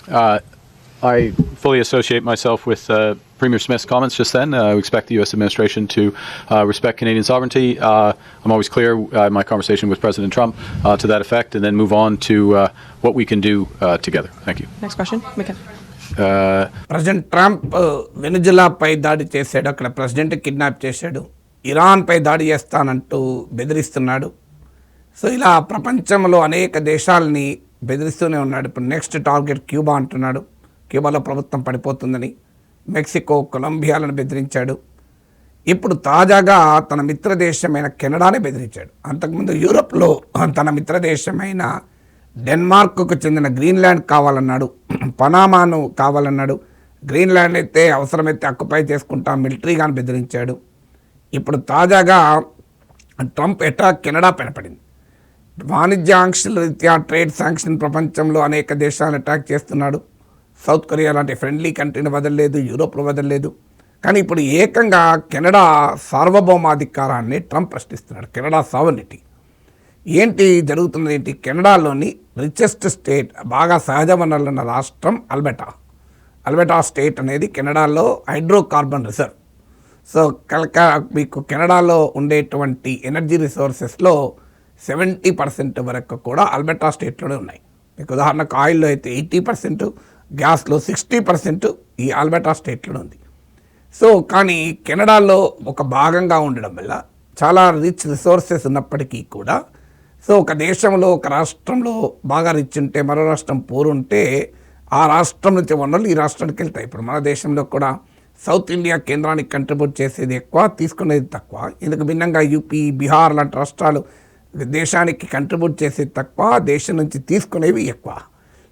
Uh, I fully associate myself with Premier Smith's comments just then. We expect the U.S. administration to respect Canadian sovereignty. I'm always clear in my conversation with President Trump to that effect, and then move on to what we can do together. Thank you. Next question, Mikan. President Trump వెనిజులాపై దాడి చేశాడు, అక్కడ president kidnap చేశాడు, ఇరాన్పై దాడి చేస్తానంటూ బెదిరిస్తున్నాడు. So ఇలా ప్రపంచంలో అనేక దేశాలని బెదిరిస్తూనే ఉన్నాడు. ఇప్పుడు నెక్స్ట్ టార్గెట్ క్యూబా అంటున్నాడు. క్యూబాలో ప్రభుత్వం పడిపోతుందని. మెక్సికో, కొలంబియాలను బెదిరించాడు. ఇప్పుడు తాజాగా తన మిత్రదేశమైన కెనడాని బెదిరించాడు. అంతకుముందు యూరోప్లో తన మిత్రదేశమైన డెన్మార్క్కు చెందిన గ్రీన్లాండ్ కావాలన్నాడు, పనామాను కావాలన్నాడు. గ్రీన్లాండ్ అయితే అవసరమైతే అక్యుపై చేసుకుంటాం మిలిటరీగాని బెదిరించాడు. ఇప్పుడు తాజాగా ట్రంప్ అటాక్ కెనడా పైన పడింది. వాణిజ్య ఆంక్షల రీత్యా ట్రేడ్ శాంక్షన్ ప్రపంచంలో అనేక దేశాలను అటాక్ చేస్తున్నాడు. సౌత్ కొరియా లాంటి ఫ్రెండ్లీ కంట్రీని వదలలేదు, యూరోప్లో వదలలేదు. కానీ ఇప్పుడు ఏకంగా కెనడా సార్వభౌమాధికారాన్ని ట్రంప్ ప్రశ్నిస్తున్నాడు. కెనడా సావర్నిటీ ఏంటి జరుగుతుంది ఏంటి? కెనడాలోని రిచెస్ట్ స్టేట్, బాగా సహజ వనరులు ఉన్న రాష్ట్రం అల్బర్టా స్టేట్ అనేది కెనడాలో హైడ్రోకార్బన్ రిజర్వ్. సో మీకు కెనడాలో ఉండేటువంటి ఎనర్జీ రిసోర్సెస్లో 70% వరకు కూడా అల్బర్టా స్టేట్లోనే ఉన్నాయి. మీకు ఉదాహరణకు ఆయిల్లో అయితే 80%, గ్యాస్లో 60% ఈ అల్బర్టా స్టేట్లోనే ఉంది. సో కానీ కెనడాలో ఒక భాగంగా ఉండడం వల్ల చాలా రిచ్ రిసోర్సెస్ ఉన్నప్పటికీ కూడా, సో ఒక దేశంలో ఒక రాష్ట్రంలో బాగా రిచ్ ఉంటే మరో రాష్ట్రం పూర్ ఉంటే ఆ రాష్ట్రం నుంచి వనరులు ఈ రాష్ట్రానికి వెళ్తాయి. ఇప్పుడు మన దేశంలో కూడా సౌత్ ఇండియా కేంద్రానికి కంట్రిబ్యూట్ చేసేది ఎక్కువ, తీసుకునేది తక్కువ. ఇందుకు భిన్నంగా యూపీ, బీహార్ లాంటి రాష్ట్రాలు దేశానికి కంట్రిబ్యూట్ చేసేది తక్కువ, దేశం నుంచి తీసుకునేవి ఎక్కువ.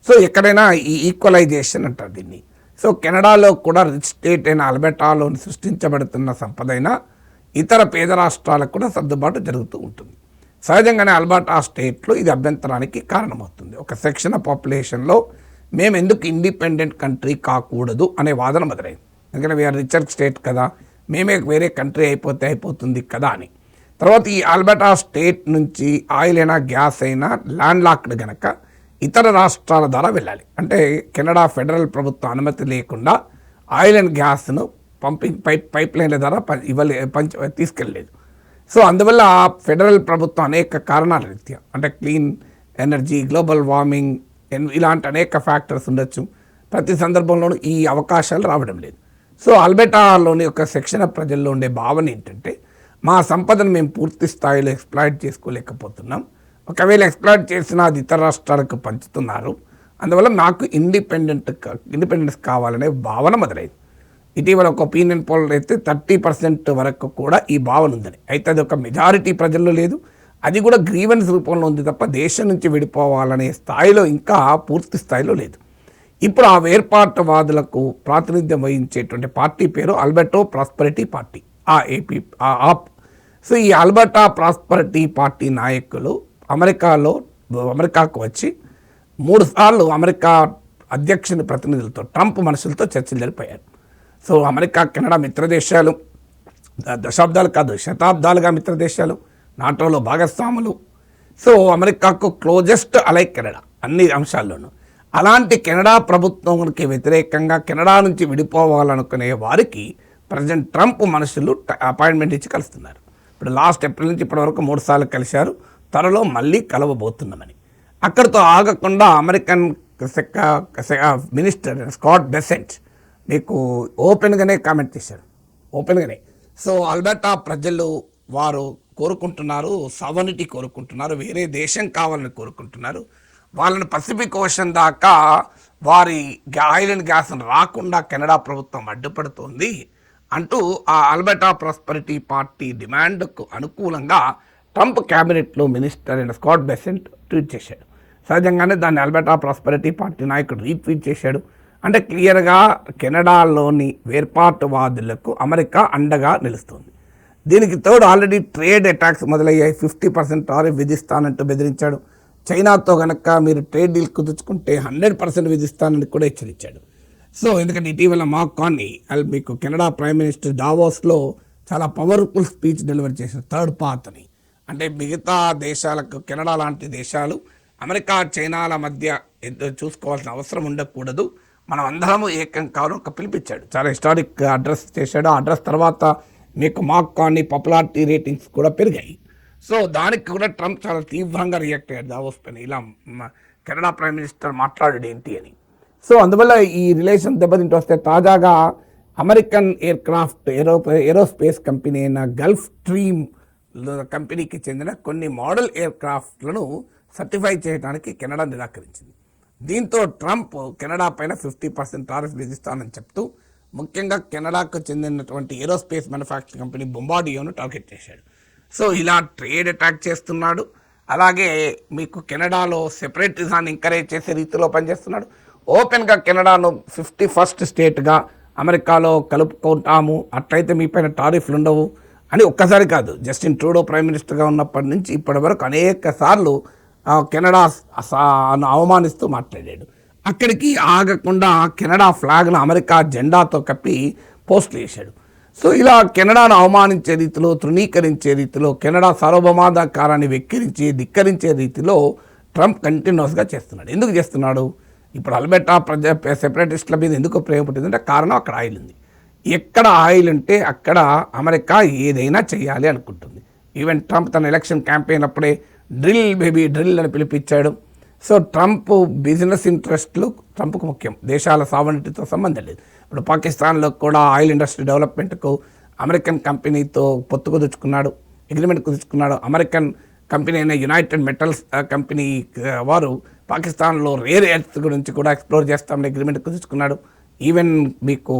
సో ఎక్కడైనా ఈ ఈక్వలైజేషన్ అంటారు దీన్ని. సో కెనడాలో కూడా రిచ్ స్టేట్ అయిన అల్బర్టాలో సృష్టించబడుతున్న సంపదైన ఇతర పేద రాష్ట్రాలకు కూడా సర్దుబాటు జరుగుతూ ఉంటుంది. సహజంగానే అల్బర్టా స్టేట్లో ఇది అభ్యంతరానికి కారణమవుతుంది. ఒక సెక్షన్ ఆఫ్ పాపులేషన్లో మేము ఎందుకు ఇండిపెండెంట్ కంట్రీ కాకూడదు అనే వాదన మొదలైంది. ఎందుకంటే వీఆర్ రిచర్ స్టేట్ కదా, మేమే వేరే కంట్రీ అయిపోతుంది కదా అని. తర్వాత ఈ అల్బర్టా స్టేట్ నుంచి ఆయిల్ అయినా గ్యాస్ అయినా ల్యాండ్ లాక్డ్ గనక ఇతర రాష్ట్రాల ద్వారా వెళ్ళాలి. అంటే కెనడా ఫెడరల్ ప్రభుత్వం అనుమతి లేకుండా ఆయిల్ అండ్ గ్యాస్ను పంపింగ్ పైప్ లైన్ల ద్వారా తీసుకెళ్ళలేదు. సో అందువల్ల ఫెడరల్ ప్రభుత్వం అనేక కారణాల రీత్యా, అంటే క్లీన్ ఎనర్జీ, గ్లోబల్ వార్మింగ్, ఇలాంటి అనేక ఫ్యాక్టర్స్ ఉండొచ్చు, ప్రతి సందర్భంలోనూ ఈ అవకాశాలు రావడం లేదు. సో అల్బర్టాలోని ఒక సెక్షన్ ఆఫ్ ప్రజల్లో ఉండే భావన ఏంటంటే, మా సంపదను మేము పూర్తి స్థాయిలో ఎక్స్ప్లాయిట్ చేసుకోలేకపోతున్నాం, ఒకవేళ ఎక్స్ప్లాయిట్ చేసినా అది ఇతర రాష్ట్రాలకు పంచుతున్నారు, అందువల్ల నాకు ఇండిపెండెన్స్ కావాలనే భావన మొదలైంది. ఇటీవల ఒక ఒపీనియన్ పోల్ అయితే 30% వరకు కూడా ఈ భావన ఉందని. అయితే అది ఒక మెజారిటీ ప్రజల్లో లేదు, అది కూడా గ్రీవెన్స్ రూపంలో ఉంది తప్ప దేశం నుంచి విడిపోవాలనే స్థాయిలో ఇంకా పూర్తి స్థాయిలో లేదు. ఇప్పుడు ఆ వేర్పాటువాదులకు ప్రాతినిధ్యం వహించేటువంటి పార్టీ పేరు అల్బర్టో ప్రాస్పరిటీ పార్టీ, ఆప్. సో ఈ అల్బర్టా ప్రాస్పరిటీ పార్టీ నాయకులు అమెరికాకు వచ్చి 3 సార్లు అమెరికా అధ్యక్షుని ప్రతినిధులతో, ట్రంప్ మనుషులతో చర్చలు జరిపారు. సో అమెరికా, కెనడా మిత్రదేశాలు, దశాబ్దాలు కాదు శతాబ్దాలుగా మిత్రదేశాలు, నాటోలో భాగస్వాములు. సో అమెరికాకు క్లోజెస్ట్ అలై కెనడా అన్ని అంశాల్లోనూ. అలాంటి కెనడా ప్రభుత్వానికి వ్యతిరేకంగా కెనడా నుంచి విడిపోవాలనుకునే వారికి ప్రెసిడెంట్ ట్రంప్ మనుషులు అపాయింట్మెంట్ ఇచ్చి కలుస్తున్నారు. ఇప్పుడు లాస్ట్ ఏప్రిల్ నుంచి ఇప్పటి వరకు 3 సార్లు కలిశారు, త్వరలో మళ్ళీ కలవబోతున్నామని. అక్కడితో ఆగకుండా అమెరికన్ మినిస్టర్ స్కాట్ బెసెంట్ మీకు ఓపెన్గానే కామెంట్ చేశారు, ఓపెన్గానే. సో అల్బర్టా ప్రజలు వారు కోరుకుంటున్నారు, సావర్నిటీ కోరుకుంటున్నారు, వేరే దేశం కావాలని కోరుకుంటున్నారు. వాళ్ళని పసిఫిక్ ఓషన్ దాకా వారి ఆయిల్ అండ్ గ్యాస్ను రాకుండా కెనడా ప్రభుత్వం అడ్డుపడుతోంది అంటూ ఆ అల్బర్టా ప్రాస్పరిటీ పార్టీ డిమాండ్కు అనుకూలంగా ట్రంప్ క్యాబినెట్లో మినిస్టర్ అయిన స్కాట్ బెసెంట్ ట్వీట్ చేశాడు. సహజంగానే దాన్ని అల్బర్టా ప్రాస్పరిటీ పార్టీ నాయకుడు రీట్వీట్ చేశాడు. అంటే క్లియర్గా కెనడాలోని వేర్పాటువాదులకు అమెరికా అండగా నిలుస్తుంది. దీనికి తోడు ఆల్రెడీ ట్రేడ్ అటాక్స్ మొదలయ్యాయి. 50% టారిఫ్ విధిస్తానంటూ బెదిరించాడు. చైనాతో కనుక మీరు ట్రేడ్ డీల్ కుదుర్చుకుంటే 100% విధిస్తానని కూడా హెచ్చరించాడు. సో ఎందుకంటే ఇటీవల మార్క్ కార్నీ మీకు కెనడా ప్రైమ్ మినిస్టర్ డావోస్లో చాలా పవర్ఫుల్ స్పీచ్ డెలివరీ చేశారు, థర్డ్ పాత్ అని. అంటే మిగతా దేశాలకు, కెనడా లాంటి దేశాలు అమెరికా, చైనాల మధ్య చూసుకోవాల్సిన అవసరం ఉండకూడదు, మనం అందరము ఏకం కావాలని ఒక పిలిపించాడు. చాలా హిస్టారిక్ అడ్రస్ చేశాడు. ఆ అడ్రస్ తర్వాత మీకు మార్క్ కానీ పాపులారిటీ రేటింగ్స్ కూడా పెరిగాయి. సో దానికి కూడా ట్రంప్ చాలా తీవ్రంగా రియాక్ట్ అయ్యాడు దావోస్ పైన. ఇలా కెనడా ప్రైమ్ మినిస్టర్ మాట్లాడాడు ఏంటి అని. సో అందువల్ల ఈ రిలేషన్ దెబ్బతింటూ వస్తే తాజాగా అమెరికన్ ఎయిర్క్రాఫ్ట్ ఏరోస్పేస్ కంపెనీ అయిన గల్ఫ్ స్ట్రీమ్ కంపెనీకి చెందిన కొన్ని మోడల్ ఎయిర్క్రాఫ్ట్లను సర్టిఫై చేయడానికి కెనడా నిరాకరించింది. దీంతో ట్రంప్ కెనడా పైన 50% టారిఫ్ విధిస్తానని చెప్తూ ముఖ్యంగా కెనడాకు చెందినటువంటి ఏరోస్పేస్ మ్యానుఫ్యాక్చరింగ్ కంపెనీ బొంబార్డియోను టార్గెట్ చేశాడు. సో ఇలా ట్రేడ్ అటాక్ చేస్తున్నాడు. అలాగే మీకు కెనడాలో సెపరేటిజాన్ని ఎంకరేజ్ చేసే రీతిలో పనిచేస్తున్నాడు. ఓపెన్గా కెనడాను 51st స్టేట్గా అమెరికాలో కలుపుకుంటాము, అట్లయితే మీ పైన టారిఫ్లు ఉండవు అని ఒక్కసారి కాదు, జస్టిన్ ట్రూడో ప్రైమ్ మినిస్టర్గా ఉన్నప్పటి నుంచి ఇప్పటి వరకు అనేక సార్లు కెనడా అవమానిస్తూ మాట్లాడాడు. అక్కడికి ఆగకుండా కెనడా ఫ్లాగ్ను అమెరికా జెండాతో కప్పి పోస్టులు చేశాడు. సో ఇలా కెనడాను అవమానించే రీతిలో, తృణీకరించే రీతిలో, కెనడా సార్వభౌమాధికారాన్ని వెక్కిరించి ధిక్కరించే రీతిలో ట్రంప్ కంటిన్యూస్గా చేస్తున్నాడు. ఎందుకు చేస్తున్నాడు? ఇప్పుడు అల్బర్టా సెపరేటిస్టుల మీద ఎందుకు ప్రేమ పుట్టిందంటే కారణం అక్కడ ఆయిల్ ఉంది. ఎక్కడ ఆయిల్ ఉంటే అక్కడ అమెరికా ఏదైనా చేయాలి అనుకుంటుంది. ఈవెన్ ట్రంప్ తన ఎలక్షన్ క్యాంపెయిన్ అప్పుడే డ్రిల్ బేబీ డ్రిల్ అని పిలిపించాడు. సో ట్రంప్ బిజినెస్ ఇంట్రెస్ట్లు ట్రంప్కు ముఖ్యం, దేశాల సావనిటీతో సంబంధం లేదు. ఇప్పుడు పాకిస్తాన్లో కూడా ఆయిల్ ఇండస్ట్రీ డెవలప్మెంట్కు అమెరికన్ కంపెనీతో పొత్తు కుదుర్చుకున్నాడు, అగ్రిమెంట్ కుదుర్చుకున్నాడు. అమెరికన్ కంపెనీ అయిన యునైటెడ్ మెటల్స్ కంపెనీ వారు పాకిస్తాన్లో రేర్ ఎర్త్ గురించి కూడా ఎక్స్ప్లోర్ చేస్తామని అగ్రిమెంట్ కుదుర్చుకున్నాడు. ఈవెన్ మీకు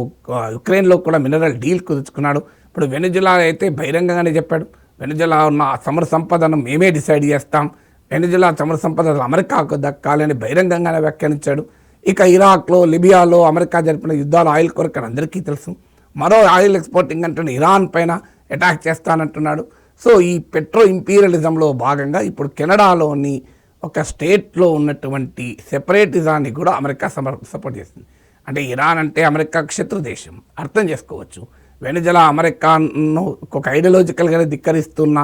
యుక్రెయిన్లో కూడా మినరల్ డీల్ కుదుర్చుకున్నాడు. ఇప్పుడు వెనిజులా అయితే బహిరంగంగానే చెప్పాడు, వెనిజులా ఉన్న చమురు సంపదను మేమే డిసైడ్ చేస్తాం, వెనిజులా చమురు సంపద అమెరికాకు దక్కాలి అని బహిరంగంగానే వ్యాఖ్యానించాడు. ఇక ఇరాక్లో, లిబియాలో అమెరికా జరిపిన యుద్ధాలు ఆయిల్ కొరకు అని అందరికీ తెలుసు. మరో ఆయిల్ ఎక్స్పోర్టింగ్ అంటే ఇరాన్ పైన అటాక్ చేస్తానంటున్నాడు. సో ఈ పెట్రో ఇంపీరియలిజంలో భాగంగా ఇప్పుడు కెనడాలోని ఒక స్టేట్లో ఉన్నటువంటి సెపరేటిజాన్ని కూడా అమెరికా సపోర్ట్ చేస్తుంది. అంటే ఇరాన్ అంటే అమెరికాకు శత్రు దేశం అర్థం చేసుకోవచ్చు. వెనిజులా అమెరికాను ఒక ఐడియాలజికల్గానే ధిక్కరిస్తున్న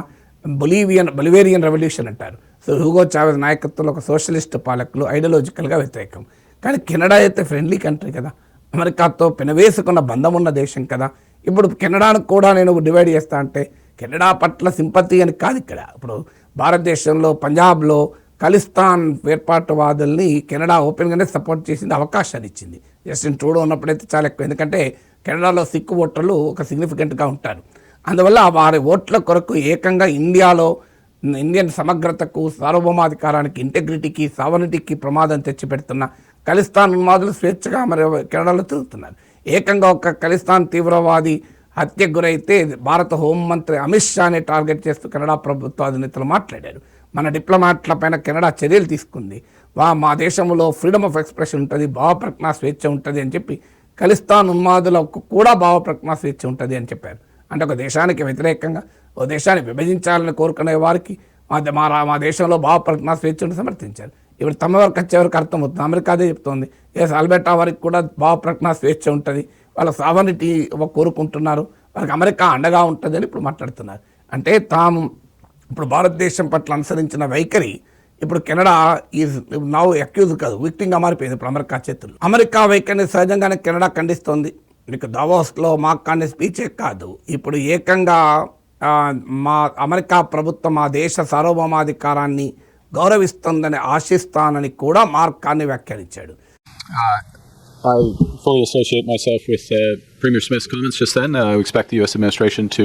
బొలివేరియన్ రెవల్యూషన్ అంటారు. సో హ్యూగో చావెజ్ నాయకత్వంలో ఒక సోషలిస్ట్ పాలకులు ఐడియాలజికల్గా వ్యతిరేకం. కానీ కెనడా అయితే ఫ్రెండ్లీ కంట్రీ కదా, అమెరికాతో పెనవేసుకున్న బంధం ఉన్న దేశం కదా. ఇప్పుడు కెనడాను కూడా నేను డివైడ్ చేస్తా అంటే కెనడా పట్ల సింపతి అని కాదు. ఇక్కడ ఇప్పుడు భారతదేశంలో పంజాబ్లో ఖలిస్తాన్ వేర్పాటువాదుల్ని కెనడా ఓపెన్గానే సపోర్ట్ చేసింది, అవకాశాన్ని ఇచ్చింది. జస్టిన్ ట్రూడో ఉన్నప్పుడైతే చాలా ఎక్కువ, ఎందుకంటే కెనడాలో సిక్కు ఓటర్లు ఒక సిగ్నిఫికెంట్గా ఉంటారు. అందువల్ల వారి ఓట్ల కొరకు ఏకంగా ఇండియన్ సమగ్రతకు, సార్వభౌమాధికారానికి, ఇంటెగ్రిటీకి, సావనిటీకి ప్రమాదం తెచ్చిపెడుతున్న ఖలిస్తాన్ ఉన్మాదులు స్వేచ్ఛగా మరి కెనడాలో తిరుగుతున్నారు. ఏకంగా ఒక ఖలిస్తాన్ తీవ్రవాది హత్యకు గురైతే భారత హోంమంత్రి అమిత్ షాని టార్గెట్ చేస్తూ కెనడా ప్రభుత్వ అధినేతలు మాట్లాడారు. మన డిప్లొమాట్ల పైన కెనడా చర్యలు తీసుకుంది. మా దేశంలో ఫ్రీడమ్ ఆఫ్ ఎక్స్ప్రెషన్ ఉంటుంది, భావప్రకటన స్వేచ్ఛ ఉంటుంది అని చెప్పి ఖలిస్తాన్ ఉన్మాదులకు కూడా భావప్రకటన స్వేచ్ఛ ఉంటుంది అని చెప్పారు. అంటే ఒక దేశానికి వ్యతిరేకంగా ఓ దేశాన్ని విభజించాలని కోరుకునే వారికి మా దేశంలో భావప్రకటన స్వేచ్ఛను సమర్థించారు. ఇప్పుడు తమ వరకు వచ్చే వరకు అర్థమవుతుంది, అమెరికా అదే చెప్తోంది. అల్బర్టా వారికి కూడా భావప్రకటన స్వేచ్ఛ ఉంటుంది, వాళ్ళ సావనిటీ కోరుకుంటున్నారు, వారికి అమెరికా అండగా ఉంటుంది అని ఇప్పుడు మాట్లాడుతున్నారు. అంటే తాము ఇప్పుడు భారతదేశం పట్ల అనుసరించిన వైఖరి ఇప్పుడు కెనడా ఈజ్ నౌ అక్యూజ్ కాదు, విక్టింగ్గా మారిపోయింది ఇప్పుడు అమెరికా చేతులు. అమెరికా వైఖరిని సహజంగానే కెనడా ఖండిస్తోంది. మీకు దావోస్లో మాకు కానీ స్పీచే కాదు, ఇప్పుడు ఏకంగా మా అమెరికా ప్రభుత్వం మా దేశ సార్వభౌమాధికారాన్ని గౌరవిస్తుందని ఆశిస్తానని కూడా మార్క్ కార్నీ వ్యాఖ్యానించాడు. I fully associate myself with Premier Smith's comments just then. We expect the U.S. administration to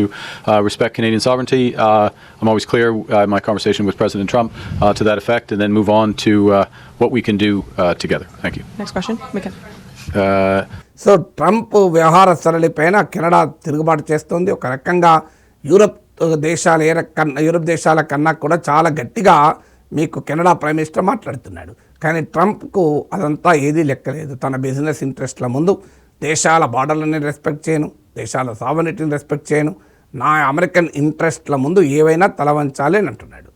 respect Canadian sovereignty. I'm always clear in my conversation with President Trump to that effect, and then move on to what we can do together. Thank you. Next question, Mika. So Trump వ్యవహార సరళి పైన Canada తిరుగుబాటు చేస్తుంది. ఒక రకంగా Europe దేశాల కన్నా కూడా చాలా గట్టిగా మీకు కెనడా ప్రైమ్ మినిస్టర్ మాట్లాడుతున్నాడు. కానీ ట్రంప్కు అదంతా ఏదీ లెక్కలేదు. తన బిజినెస్ ఇంట్రెస్ట్ల ముందు దేశాల బార్డర్లని రెస్పెక్ట్ చేయను, దేశాల సావనిటీని రెస్పెక్ట్ చేయను, నా అమెరికన్ ఇంట్రెస్ట్ల ముందు ఏవైనా తలవంచాలి అని అంటున్నాడు.